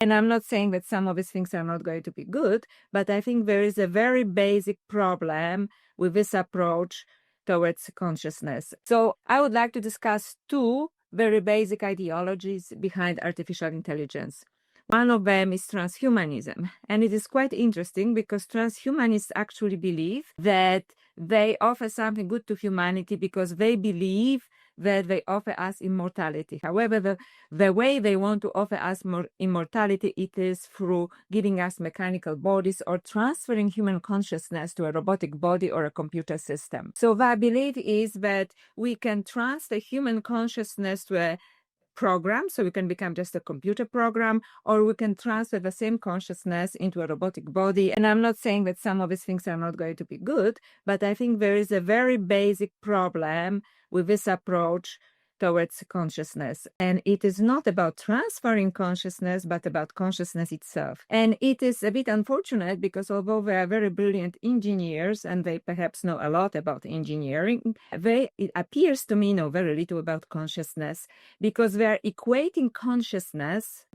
And I'm not saying that some of these things are not going to be good, but I think there is a very basic problem with this approach towards consciousness. So I would like to discuss two very basic ideologies behind artificial intelligence. One of them is transhumanism. And it is quite interesting because transhumanists actually believe that they offer something good to humanity because they believe that they offer us immortality. However, the way they want to offer us more immortality, it is through giving us mechanical bodies or transferring human consciousness to a robotic body or a computer system. So their belief is that we can transfer human consciousness to a program, so we can become just a computer program, or we can transfer the same consciousness into a robotic body. And I'm not saying that some of these things are not going to be good, but I think there is a very basic problem with this approach towards consciousness. And it is not about transferring consciousness, but about consciousness itself. And it is a bit unfortunate because although they are very brilliant engineers and they perhaps know a lot about engineering, it appears to me, know very little about consciousness because they're equating consciousness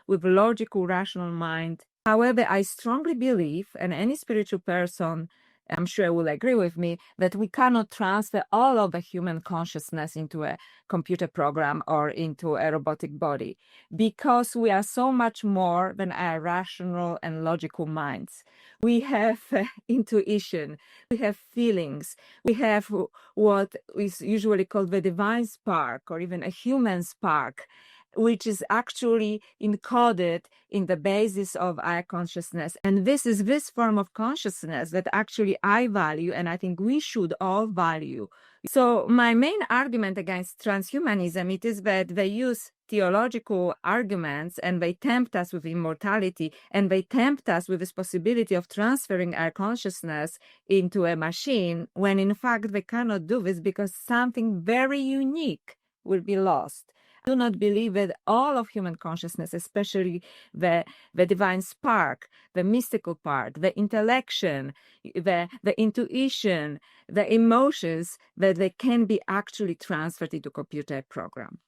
with logical, rational mind. However, I strongly believe, and any spiritual person I'm sure will agree with me, that we cannot transfer all of the human consciousness into a computer program or into a robotic body because we are so much more than our rational and logical minds. We have intuition, we have feelings, we have what is usually called the divine spark or even a human spark, which is actually encoded in the basis of our consciousness. And this is this form of consciousness that actually I value, and I think we should all value. So my main argument against transhumanism, it is that they use theological arguments and they tempt us with immortality and they tempt us with this possibility of transferring our consciousness into a machine when in fact they cannot do this because something very unique will be lost. I do not believe that all of human consciousness, especially the divine spark, the mystical part, the intellection, the intuition, the emotions, that they can be actually transferred into a computer program.